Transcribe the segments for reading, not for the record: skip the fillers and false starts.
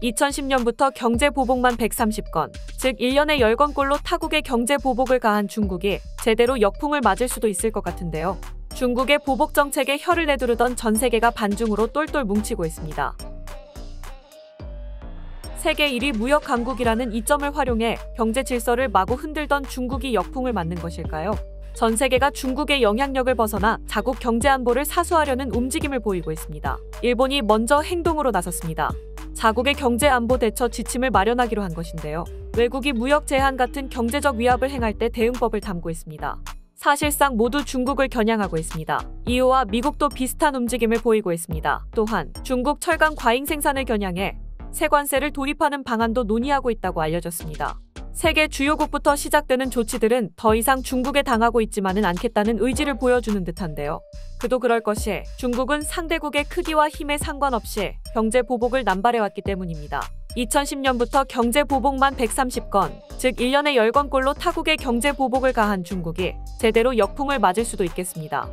2010년부터 경제 보복만 130건, 즉 1년에 10건꼴로 타국의 경제 보복을 가한 중국이 제대로 역풍을 맞을 수도 있을 것 같은데요. 중국의 보복 정책에 혀를 내두르던 전 세계가 반중으로 똘똘 뭉치고 있습니다. 세계 1위 무역 강국이라는 이점을 활용해 경제 질서를 마구 흔들던 중국이 역풍을 맞는 것일까요? 전 세계가 중국의 영향력을 벗어나 자국 경제 안보를 사수하려는 움직임을 보이고 있습니다. 일본이 먼저 행동으로 나섰습니다. 자국의 경제 안보 대처 지침을 마련하기로 한 것인데요. 외국이 무역 제한 같은 경제적 위압을 행할 때 대응법을 담고 있습니다. 사실상 모두 중국을 겨냥하고 있습니다. EU와 미국도 비슷한 움직임을 보이고 있습니다. 또한 중국 철강 과잉 생산을 겨냥해 세관세를 도입하는 방안도 논의하고 있다고 알려졌습니다. 세계 주요국부터 시작되는 조치들은 더 이상 중국에 당하고 있지만은 않겠다는 의지를 보여주는 듯한데요. 그도 그럴 것이 중국은 상대국의 크기와 힘에 상관없이 경제 보복을 남발해왔기 때문입니다. 2010년부터 경제 보복만 130건, 즉 1년에 10건꼴로 타국의 경제 보복을 가한 중국이 제대로 역풍을 맞을 수도 있겠습니다.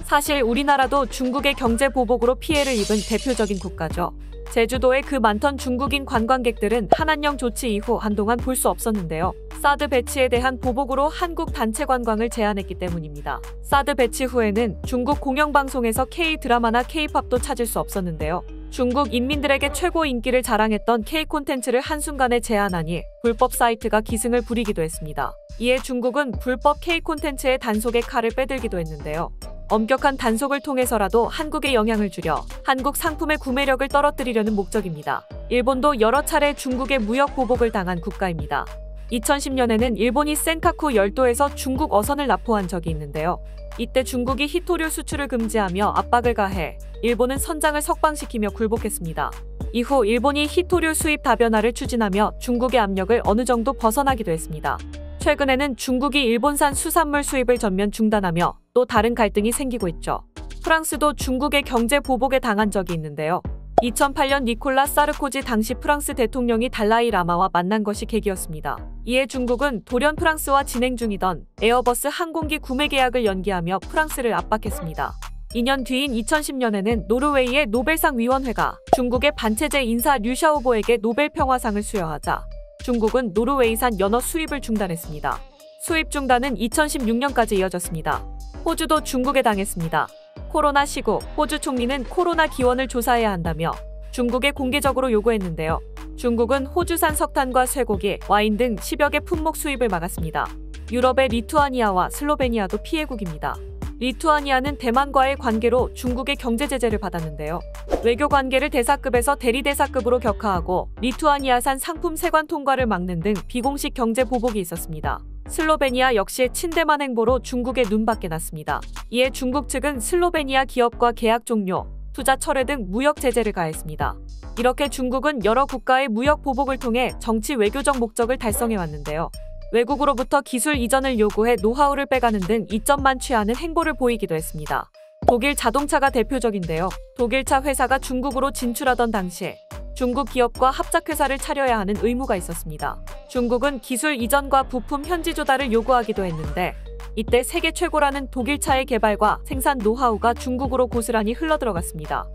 사실 우리나라도 중국의 경제 보복으로 피해를 입은 대표적인 국가죠. 제주도의 그 많던 중국인 관광객들은 한한령 조치 이후 한동안 볼 수 없었는데요. 사드 배치에 대한 보복으로 한국 단체 관광을 제한했기 때문입니다. 사드 배치 후에는 중국 공영방송에서 K-드라마나 K-팝도 찾을 수 없었는데요. 중국 인민들에게 최고 인기를 자랑했던 K-콘텐츠를 한순간에 제한하니 불법 사이트가 기승을 부리기도 했습니다. 이에 중국은 불법 K-콘텐츠의 단속에 칼을 빼들기도 했는데요. 엄격한 단속을 통해서라도 한국에 영향을 주려 한국 상품의 구매력을 떨어뜨리려는 목적입니다. 일본도 여러 차례 중국의 무역 보복을 당한 국가입니다. 2010년에는 일본이 센카쿠 열도에서 중국 어선을 납포한 적이 있는데요. 이때 중국이 히토류 수출을 금지하며 압박을 가해 일본은 선장을 석방시키며 굴복했습니다. 이후 일본이 히토류 수입 다변화를 추진하며 중국의 압력을 어느 정도 벗어나기도 했습니다. 최근에는 중국이 일본산 수산물 수입을 전면 중단하며 또 다른 갈등이 생기고 있죠. 프랑스도 중국의 경제 보복에 당한 적이 있는데요. 2008년 니콜라 사르코지 당시 프랑스 대통령이 달라이 라마와 만난 것이 계기였습니다. 이에 중국은 돌연 프랑스와 진행 중이던 에어버스 항공기 구매 계약을 연기하며 프랑스를 압박했습니다. 2년 뒤인 2010년에는 노르웨이의 노벨상 위원회가 중국의 반체제 인사 류샤오보에게 노벨 평화상을 수여하자 중국은 노르웨이산 연어 수입을 중단했습니다. 수입 중단은 2016년까지 이어졌습니다. 호주도 중국에 당했습니다. 코로나 시국, 호주 총리는 코로나 기원을 조사해야 한다며 중국에 공개적으로 요구했는데요. 중국은 호주산 석탄과 쇠고기, 와인 등 10여 개 품목 수입을 막았습니다. 유럽의 리투아니아와 슬로베니아도 피해국입니다. 리투아니아는 대만과의 관계로 중국의 경제 제재를 받았는데요. 외교 관계를 대사급에서 대리대사급으로 격하하고 리투아니아산 상품 세관 통과를 막는 등 비공식 경제 보복이 있었습니다. 슬로베니아 역시 친대만 행보로 중국의 눈밖에 났습니다. 이에 중국 측은 슬로베니아 기업과 계약 종료, 투자 철회 등 무역 제재를 가했습니다. 이렇게 중국은 여러 국가의 무역 보복을 통해 정치 외교적 목적을 달성해왔는데요. 외국으로부터 기술 이전을 요구해 노하우를 빼가는 등 이점만 취하는 행보를 보이기도 했습니다. 독일 자동차가 대표적인데요. 독일차 회사가 중국으로 진출하던 당시 중국 기업과 합작회사를 차려야 하는 의무가 있었습니다. 중국은 기술 이전과 부품 현지 조달을 요구하기도 했는데 이때 세계 최고라는 독일차의 개발과 생산 노하우가 중국으로 고스란히 흘러들어갔습니다.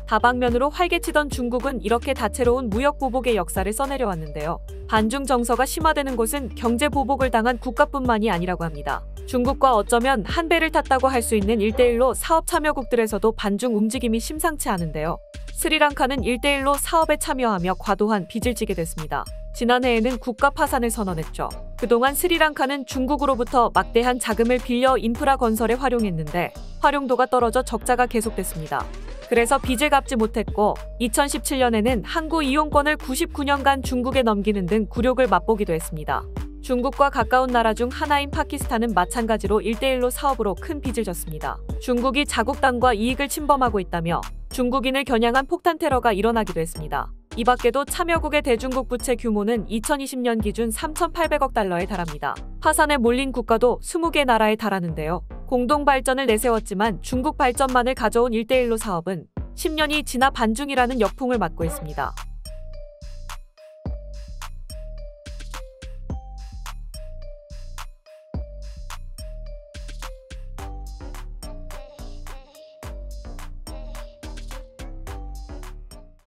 다방면으로 활개치던 중국은 이렇게 다채로운 무역 보복의 역사를 써내려왔는데요. 반중 정서가 심화되는 곳은 경제 보복을 당한 국가뿐만이 아니라고 합니다. 중국과 어쩌면 한 배를 탔다고 할 수 있는 1대1로 사업 참여국들에서도 반중 움직임이 심상치 않은데요. 스리랑카는 1대1로 사업에 참여하며 과도한 빚을 지게 됐습니다. 지난해에는 국가 파산을 선언했죠. 그동안 스리랑카는 중국으로부터 막대한 자금을 빌려 인프라 건설에 활용했는데 활용도가 떨어져 적자가 계속됐습니다. 그래서 빚을 갚지 못했고 2017년에는 항구 이용권을 99년간 중국에 넘기는 등 굴욕을 맛보기도 했습니다. 중국과 가까운 나라 중 하나인 파키스탄은 마찬가지로 1대1로 사업으로 큰 빚을 졌습니다. 중국이 자국 땅과 이익을 침범하고 있다며 중국인을 겨냥한 폭탄 테러가 일어나기도 했습니다. 이 밖에도 참여국의 대중국 부채 규모는 2020년 기준 3,800억 달러에 달합니다. 파산에 몰린 국가도 20개 나라에 달하는데요. 공동 발전을 내세웠지만 중국 발전만을 가져온 1대1로 사업은 10년이 지나 반중이라는 역풍을 맞고 있습니다.